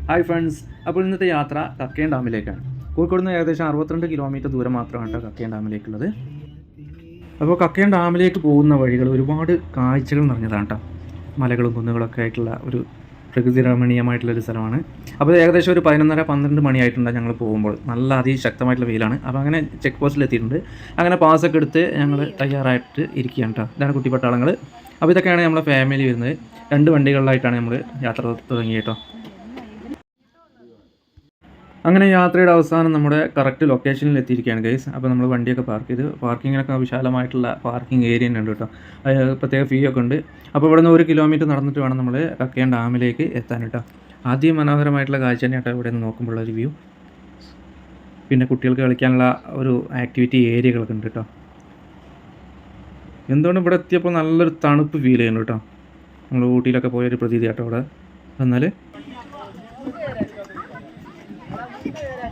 Hi friends, അപ്പോൾ ഇന്നത്തെ യാത്ര കക്കയം ഡാമിലേക്കാണ്. കോഴിക്കോട് നിന്ന് ഏകദേശം 62 കിലോമീറ്റർ ദൂരം മാത്രമാണ് കേട്ടോ കക്കയം ഡാമിലേക്കുള്ളത്. അപ്പോൾ കക്കയം ഡാമിലേക്ക് പോകുന്ന വഴികൾ ഒരുപാട് കാഴ്ചകൾ നിറഞ്ഞതാണ് കേട്ടോ. മലകളും കുന്നുകളൊക്കെ ആയിട്ടുള്ള ഒരു പ്രകൃതി രമണീയമായിട്ടുള്ളൊരു സ്ഥലമാണ്. അപ്പോൾ ഏകദേശം ഒരു 11:30-12 മണിയായിട്ടുണ്ട് ഞങ്ങൾ പോകുമ്പോൾ. നല്ല അതിശക്തമായിട്ടുള്ള വെയിലാണ്. അപ്പോൾ അങ്ങനെ ചെക്ക് പോസ്റ്റിൽ എത്തിയിട്ടുണ്ട്. അങ്ങനെ പാസ്സൊക്കെ എടുത്ത് ഞങ്ങൾ തയ്യാറായിട്ട് ഇരിക്കുകയാണ് കേട്ടോ. ഇതാണ് കുട്ടിപ്പട്ടാളങ്ങൾ. അപ്പോൾ ഇതൊക്കെയാണ് നമ്മളെ ഫാമിലി വരുന്നത്. 2 വണ്ടികളിലായിട്ടാണ് നമ്മൾ യാത്ര തുടങ്ങി കേട്ടോ. അങ്ങനെ യാത്രയുടെ അവസാനം നമ്മുടെ കറക്റ്റ് ലൊക്കേഷനിൽ എത്തിയിരിക്കുകയാണ് ഗൈസ്. അപ്പോൾ നമ്മൾ വണ്ടിയൊക്കെ പാർക്ക് ചെയ്ത് പാർക്കിങ്ങിനൊക്കെ വിശാലമായിട്ടുള്ള പാർക്കിംഗ് ഏരിയ ഉണ്ട് കേട്ടോ. പ്രത്യേക ഫീ ഒക്കെ ഉണ്ട്. അപ്പോൾ ഇവിടെ നിന്ന് 1 കിലോമീറ്റർ നടന്നിട്ട് വേണം നമ്മൾ കക്കയം ഡാമിലേക്ക് എത്താൻ കേട്ടോ. അതിമനോഹരമായിട്ടുള്ള കാഴ്ച തന്നെ കേട്ടോ ഇവിടെ നിന്ന് നോക്കുമ്പോഴുള്ള ഒരു വ്യൂ. പിന്നെ കുട്ടികൾക്ക് കളിക്കാനുള്ള ഒരു ആക്ടിവിറ്റി ഏരിയകളൊക്കെ ഉണ്ട് കേട്ടോ. എന്തുകൊണ്ട് ഇവിടെ എത്തിയപ്പോൾ നല്ലൊരു തണുപ്പ് ഫീൽ ചെയ്യുന്നു കേട്ടോ. നമ്മൾ ഊട്ടിയിലൊക്കെ പോയൊരു പ്രതീതി കേട്ടോ ഇവിടെ എന്നാൽ.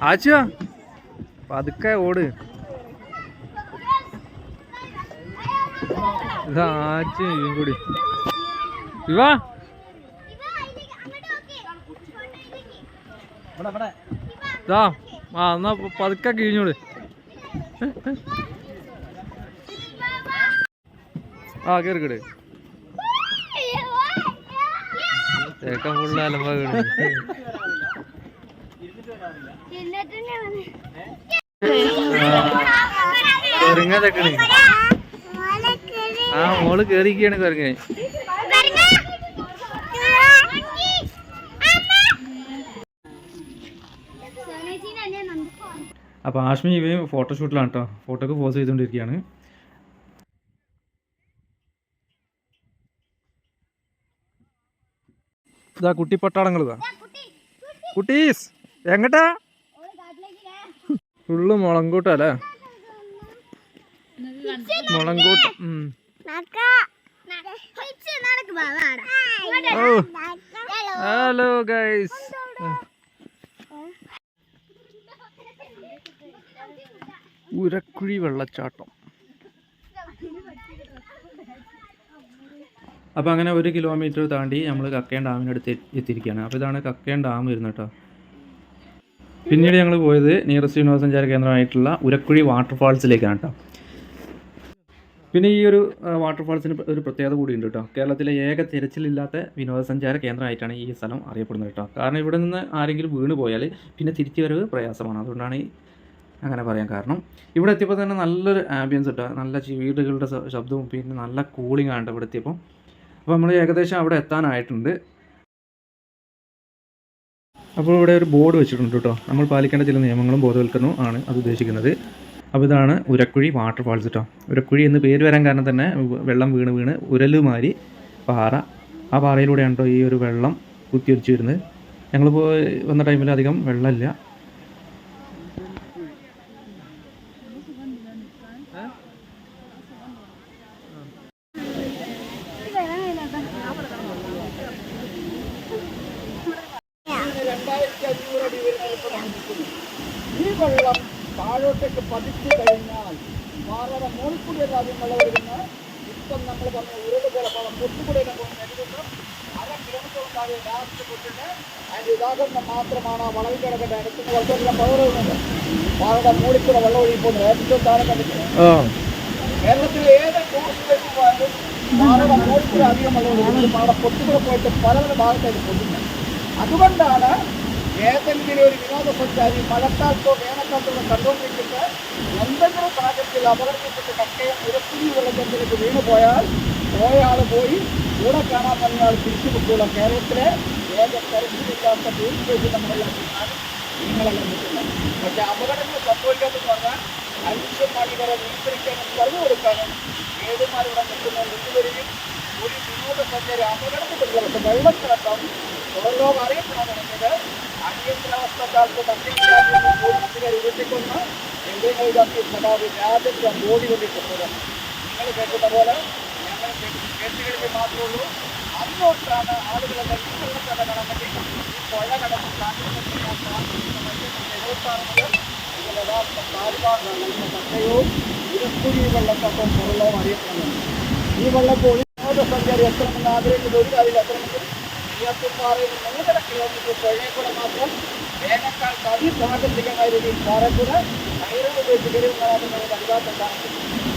ആച്ചാ പതുക്കെ ഓട്. ആച്ചും കൂടി ഇവാ എന്നാ പതുക്കെ കിഴിഞ്ഞോട്. കേറി കിട് തേക്കാൻ ഫുള്ള് അലമ്പാ കൊരങ്ങ. മോള് കേറിക്കാണ് കൊരങ്ങ. അപ്പൊ ആഷ്മി ഇവയും ഫോട്ടോഷൂട്ടിലാണ് കേട്ടോ. ഫോട്ടോക്ക് പോസ് ചെയ്തുകൊണ്ടിരിക്കുകയാണ്. ഇതാ കുട്ടിപ്പട്ടാളങ്ങൾ. ഇതാ കുട്ടീസ് എങ്ങട്ടാ? ഫുള്ള് മുളങ്കൂട്ടല്ലേ? മുളങ്കൂട്ട്. Hello guys. ഉരക്കുഴി വെള്ളച്ചാട്ടം. അപ്പോൾ അങ്ങനെ 1 കിലോമീറ്റർ താണ്ടി നമ്മൾ കക്കയം ഡാമിനടുത്ത് എത്തിയിരിക്കുകയാണ്. അപ്പോൾ ഇതാണ് കക്കയം ഡാം വരുന്നത് കേട്ടോ. പിന്നീട് ഞങ്ങൾ പോയത് നിയറസ്റ്റ് വിനോദസഞ്ചാര കേന്ദ്രമായിട്ടുള്ള ഉരക്കുഴി വാട്ടർഫാൾസിലേക്കാണ് കേട്ടോ. പിന്നെ ഈ ഒരു വാട്ടർഫാൾസിന് ഒരു പ്രത്യേകത കൂടിയുണ്ട് കേട്ടോ. കേരളത്തിലെ ഏക തിരച്ചിലില്ലാത്ത വിനോദസഞ്ചാര കേന്ദ്രമായിട്ടാണ് ഈ സ്ഥലം അറിയപ്പെടുന്നത് കേട്ടോ. കാരണം ഇവിടെ നിന്ന് ആരെങ്കിലും വീണ് പോയാൽ പിന്നെ തിരിച്ചു വരവ് പ്രയാസമാണ്. അതുകൊണ്ടാണ് അങ്ങനെ പറയാൻ കാരണം. ഇവിടെ എത്തിയപ്പോൾ തന്നെ നല്ലൊരു ആംബിയൻസ് കേട്ടോ. നല്ല വീടുകളുടെ ശബ്ദവും പിന്നെ നല്ല കൂളിംഗ് ആണ് ഇവിടെ എത്തിയപ്പോൾ. അപ്പോൾ നമ്മൾ ഏകദേശം അവിടെ എത്താനായിട്ടുണ്ട്. അപ്പോൾ ഇവിടെ ഒരു ബോർഡ് വെച്ചിട്ടുണ്ട് കേട്ടോ. നമ്മൾ പാലിക്കേണ്ട ചില നിയമങ്ങളും ബോധവൽക്കരണവും ആണ് അത് ഉദ്ദേശിക്കുന്നത്. അപ്പോൾ ഇതാണ് ഉരക്കുഴി വാട്ടർഫാൾസ് കേട്ടോ. ഉരക്കുഴി എന്ന് പേര് വരാൻ കാരണം തന്നെ വെള്ളം വീണ് ഉരലുമാരി പാറ, ആ പാറയിലൂടെയാണ് കേട്ടോ ഈ ഒരു വെള്ളം കുത്തിയൊലിച്ച് വരുന്നത്. ഞങ്ങൾ വന്ന ടൈമിൽ അധികം വെള്ളമില്ല. ഈ വെള്ളം താഴോട്ടേക്ക് പതിച്ചു കഴിഞ്ഞാൽ പാറയുടെ മോൾക്കൂടിയ കാര്യങ്ങൾ വരുന്ന ഇപ്പം നമ്മൾ പറഞ്ഞ ഉരുള് പോലെ പൊട്ടുകൂടിയൊക്കെ പോകുന്ന 1/2 കിലോമീറ്റർ ഉണ്ടാകുക ലാസ്റ്റ് പൊട്ടിട്ട് അതിൻ്റെ ഉദാഹരണം മാത്രമാണ് ആ വളവിൽ കിടക്കേണ്ട അടുത്തുന്ന വെള്ളത്തിലെല്ലാം പകരുന്നത്. പാറയുടെ മൂളിക്കൂടെ വെള്ളം ഒഴുകി പോകുന്നത് ഏറ്റവും താഴെ കണ്ടിട്ടുണ്ട്. കേരളത്തിലെ ഏത് ടൂറിസ്റ്റ് പ്ലേസിൽ പോയാലും പാറയുടെ മൂളിക്കൂടെ അധികം വെള്ളം ഒഴുകി പാറയുടെ പൊട്ടുകൂടെ പോയിട്ട് പല ഭാഗത്തേക്ക് പൊട്ടുന്നത്. അതുകൊണ്ടാണ് ഏതെങ്കിലും ഒരു വിനോദസഞ്ചാരി മഴക്കാലത്തോ വേനൽക്കാലത്തോ കണ്ടുകൊണ്ടിരിക്കുന്നത് എന്തെങ്കിലും സാഹചര്യത്തിൽ അപകടത്തിൽപ്പെട്ട് കക്കയം ഉരക്കുഴി വെള്ളച്ചാട്ടത്തിലേക്ക് വീണു പോയാൽ പോയാൾ പോയി കൂടെ കാണാൻ പറഞ്ഞാൽ തിരിച്ചു കിട്ടുള്ള കേരളത്തിലെ ഏക തരത്തിലില്ലാത്ത ടൂറിസ്റ്റ് പ്ലേസ് നമ്മളെല്ലാം നിങ്ങളെല്ലാം നിൽക്കുന്നത്. പക്ഷേ അപകടങ്ങൾ സംഭവിക്കാമെന്ന് പറഞ്ഞാൽ മനുഷ്യന്മാരി വരെ നിയന്ത്രിക്കാനും പറഞ്ഞു കൊടുക്കാനും ഏതുമാരിവിടെ നിൽക്കുന്ന നിന്നുവരികയും ഒരു വിനോദസഞ്ചാരി അപകടത്തിൽപ്പെട്ടവർക്ക് വെള്ളത്തിനടക്കം പുറംലോകം അറിയപ്പെടാൻ അടിയന്തരാവസ്ഥ കാലത്ത് തട്ടിക്കാരിൽ പോലീസുകാർ ഉരുട്ടിക്കൊന്ന് എന്തെങ്കിലും ഇതാക്കി സദാവ് രാജ്യത്തെ ഓടിക്കൊണ്ടിരിക്കുന്നത് നിങ്ങൾ കേൾക്കുന്ന പോലെ ഞങ്ങൾ കേട്ടുകളിൽ മാത്രമേ ഉള്ളൂ. അതിനോട്ടാണ് ആളുകളെല്ലാം ഈ വെള്ളച്ചാട്ടം കാണാൻ വേണ്ടി ഈ പുഴ കടന്ന് യഥാർത്ഥ താഴ്വാറാണ് കക്കയവും ഉരക്കുഴി വെള്ളച്ചാട്ടവും പുറംലോകം അറിയപ്പെടുന്നത്. ഈ വെള്ളത്തിൽ വിനോദസഞ്ചാരി എത്തണമെന്ന് ആഗ്രഹിക്കുന്ന ഒരു കാര്യമില്ല. എത്തണമെങ്കിൽ നെയ്യാറ്റിൻപാറയിൽ 3.5 കിലോമീറ്റർ പുഴയിൽ കൂടെ മാത്രം വേനൽക്കാലത്ത് അതിസാഹസികമായ രീതിയിൽ പാറക്കൂടെ കയറുകൾ ഉപയോഗിച്ച് കയറി കാണാമെന്ന ഒരു അനുവാദത്താണ്.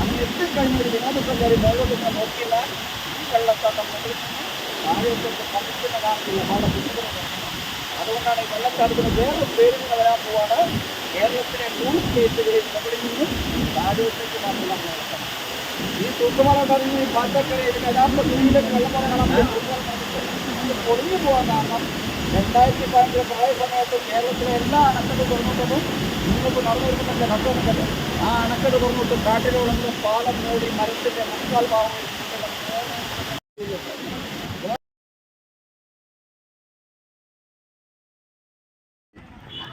അങ്ങനെ എത്തിക്കഴിഞ്ഞ ഒരു വിനോദസഞ്ചാരി മുകളിലോട്ട് നോക്കിയാൽ ഈ വെള്ളച്ചാട്ടം മുകളിൽ നിന്ന് താഴോട്ടേക്ക് പതിക്കുന്ന കാണുന്നില്ല, വളരെ ബുദ്ധിമുട്ടുണ്ട്. അതുകൊണ്ടാണ് ഈ വെള്ളച്ചാട്ടത്തിന് വേറൊരു പേര് കൂടെ വരാൻ പോവാണ്. കേരളത്തിലെ 3 സ്റ്റേറ്റുകളിൽ മുകളിൽ നിന്നും താഴോട്ടേക്ക് മാത്രം വെള്ളച്ചാട്ടം. ഈ തൂക്കുമല കഴിഞ്ഞ് ഈ പാറ്റക്കര ഇതിന് യഥാർത്ഥ ഭൂമിയിലേക്ക് വെള്ളപ്പാറ കാണാൻ പൊളിഞ്ഞു പോകാൻ കാരണം 2015 പ്രളയ സമയത്ത് കേരളത്തിലെ എല്ലാ അണക്കെട്ട് തുറന്നിട്ടതും നിങ്ങൾക്ക് നടന്നു വരുന്നതിൻ്റെ ഘട്ടമുണ്ടല്ലോ, ആ അണക്കെട്ട് തുറന്നിട്ട് കാട്ടിലുള്ളെങ്കിലും പാലം മൂടി മരത്തിൻ്റെ മുക്കാൽ ഭാഗം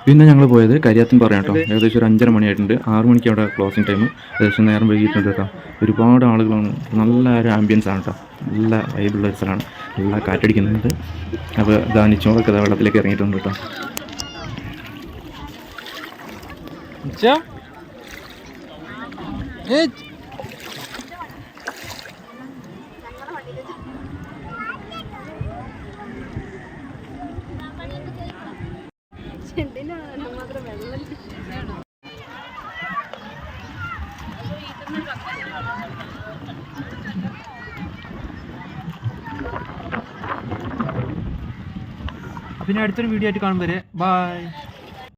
പിന്നെ ഞങ്ങൾ പോയത് കരിയാത്തിൻപാറയാണ് കേട്ടോ. ഏകദേശം ഒരു 5:30 മണിയായിട്ടുണ്ട്. 6 മണിക്ക് അവിടെ ക്ലോസിങ് ടൈം. ഏകദേശം നേരം വൈകിട്ടുണ്ട് കേട്ടോ. ഒരുപാട് ആളുകളാണ്. നല്ല ഒരു ആംബിയൻസ് ആണ് കേട്ടോ. നല്ല വൈബുള്ള ഒരു സ്ഥലമാണ്. നല്ല കാറ്റടിക്കുന്നുണ്ട്. അപ്പോൾ ധാനിച്ചോളൊക്കെ വെള്ളത്തിലേക്ക് ഇറങ്ങിയിട്ടുണ്ട് കേട്ടോ. പിന്നെ അടുത്തൊരു വീഡിയോ ആയിട്ട് കാണും വരെ ബൈ.